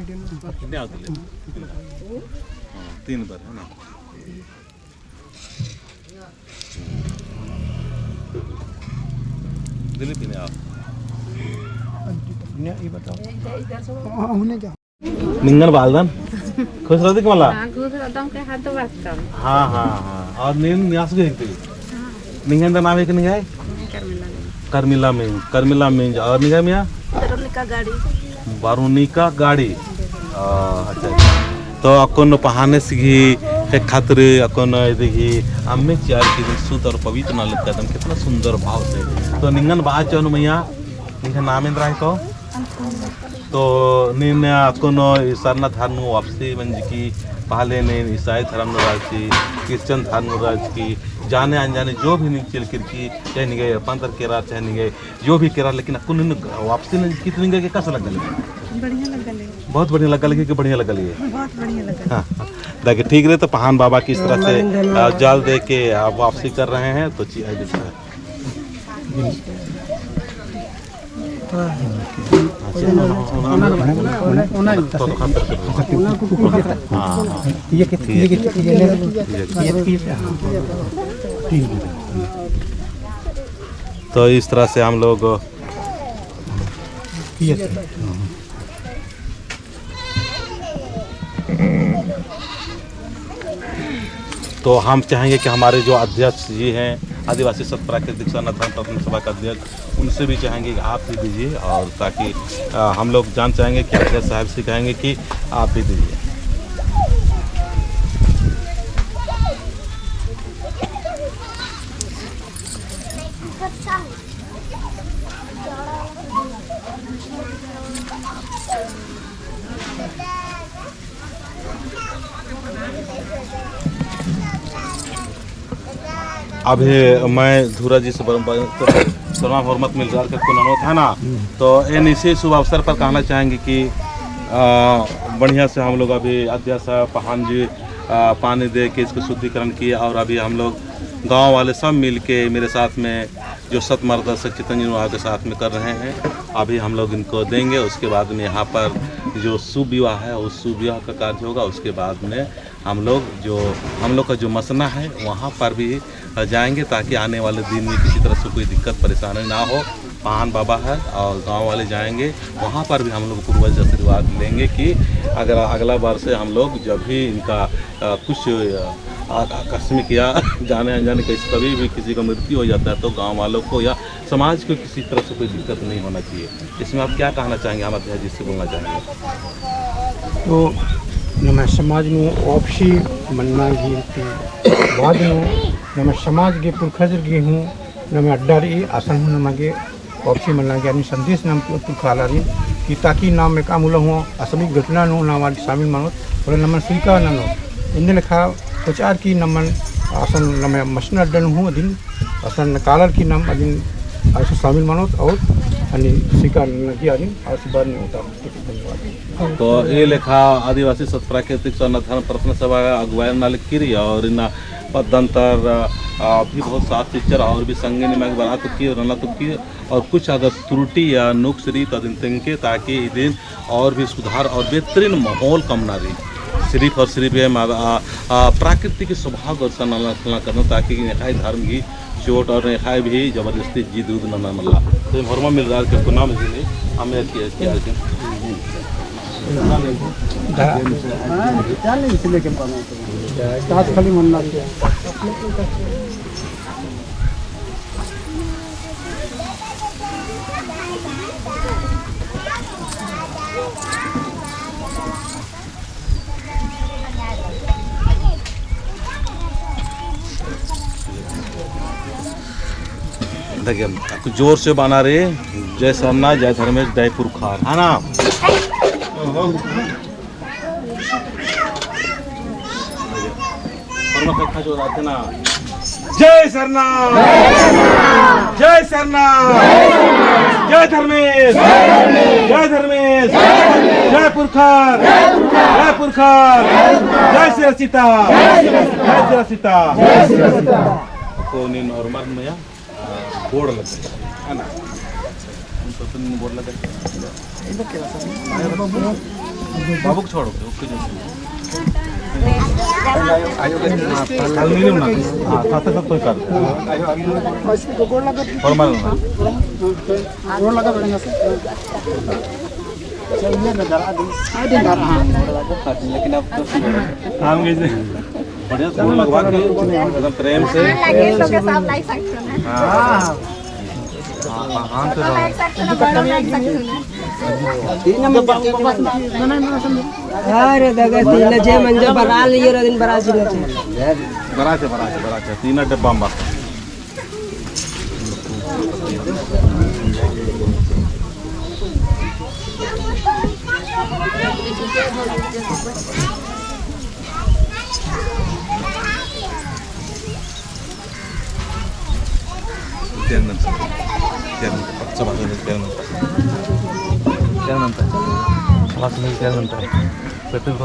कितने आते हैं? 3 बार है ना। दिल्ली पीने आप ये बताओ उन्हें क्या निंगन बालदन खुश रहते कि मला खुश रहता हूँ के हाथ तो बात कर हाँ हाँ हाँ और नींद न्यास गई थी निंगन का नाम है कि नहीं है कर्मिला में और निगा मिया बारूनिका गाड़ी अच्छा तो अकोन पहाने सिगी एक खातिर अकोन देखी अम्मे चार की शुद्ध और पवित्र ना लगता है कितना सुंदर भाव से तो निंगन बात चौन मैया निंगन नामेंद्र है को तो निन्ने अकोन ईसारना धर्म वापसी मंज की पहले ने ईसाई धर्म राज की क्रिश्चियन धर्म राज की जाने अनजाने जो भी निकल की चाहे नहीं गए पंतर केरा चाहे नहीं गए जो भी केरा लेकिन अकुन वापसी ने कितनी गए कैसा लगा बढ़िया लगल बहुत बढ़िया लगा लगे कि बढ़िया लगा लगे बहुत बढ़िया लगल हाँ देखिए ठीक रहे तो पहान बाबा किस तरह से जल दे के आप वापसी कर रहे हैं तो तो इस तरह से हम लोग तो हम चाहेंगे कि हमारे जो अध्यक्ष जी हैं आदिवासी सत प्राकृतिक सनातन प्राथमिक सभा का अध्यक्ष उनसे भी चाहेंगे कि आप भी दीजिए और ताकि हम लोग जान चाहेंगे कि अध्यक्ष साहब से कहेंगे कि आप भी दीजिए। अभी मैं धूरा जी से सलाम हरमत मिल रहा है ना तो इन इसी शुभ अवसर पर कहना चाहेंगे कि बढ़िया से हम लोग अभी अध्यक्ष पहान जी पानी दे के इसको शुद्धिकरण किया और अभी हम लोग गांव वाले सब मिल के मेरे साथ में जो सतमर्दशक चेतन के साथ में कर रहे हैं अभी हम लोग इनको देंगे। उसके बाद में यहाँ पर जो शुभ विवाह है उस शुभ विवाह का कार्य होगा। उसके बाद में हम लोग का जो मसना है वहाँ पर भी जाएंगे ताकि आने वाले दिन में किसी तरह से कोई दिक्कत परेशानी ना हो। पहान बाबा है और गांव वाले जाएंगे वहाँ पर भी हम लोग पूर्वज आशीर्वाद लेंगे कि अगर अगला बार से हम लोग जब भी इनका कुछ आकस्मिक या जाने अनजाने कभी भी किसी का मृत्यु हो जाता है तो गांव वालों को या समाज को किसी तरह से कोई दिक्कत नहीं होना चाहिए। इसमें आप क्या कहना चाहेंगे? हम अध्यक्ष जी से बोलना चाहेंगे तो नम समाज में आपसी मन्ना गी बाद में नम समाज के पुरखजर गे हूँ नम अड्डा रही आसन हूँ नमागे आपसी मन्ना गे संदेश नाम पुरखाला रही कि ताकि नाम में काम हुआ असमी घटना नो नाम शामिल मानो और नमन स्वीकार न नो इन लिखा प्रचार की नमन आसन नम मशन अड्डन हूँ अधीन आसन कालर की नाम अधीन आसन शामिल मानो और स्वीकार की अधीन आशीर्वाद नहीं होता। धन्यवाद। तो ये लेखा आदिवासी सत प्राकृतिक सनातन प्रार्थना सभा अगुवाई नाल किरी और इन पदंतर भी बहुत साफ टीचर और भी संगीन में बना तो की रना तो की और कुछ अगर त्रुटि या नुक्स रही तो के ताकि दिन और भी सुधार और बेहतरीन माहौल कम ना रही सिर्फ और सिर्फ ये प्राकृतिक स्वभाव और संरक्षण करना ताकि नेखाई धर्म की चोट और नेखाई भी जबरदस्ती जी दूध न मला तो हरमा मिल रहा है नाम हमें खाली मन्ना देखिए कुछ जोर से बना रहे जय सरना जय धर्मेश जय पुरखार है ना। जो रहते ना जय सरना जय सरना जय धर्मेश जय पुरखार जय श्री सीता को नॉर्मल में बोर्ड लग है ना बोर्ड लगा बाबू को छोड़ो ओके जो एल्युमिनियम ना हां साथ साथ तो कर फॉर्मल ना रोड लगा बढ़िया से चलिए ना जरा दिन रहा लेकिन अब तो काम कैसे बढ़िया फूल लगवा के एकदम प्रेम से लगे तो के सब लाइक सकते हैं हां हां तो लाइक सकते हैं बड़ा लाइक सकते हैं अरे दगा तीन जे म्हणजे बरा लिए दिन बरा जिल्हा बराचे तीन डब्बा बा त्यानंतर त्यानंतर पेट्रोल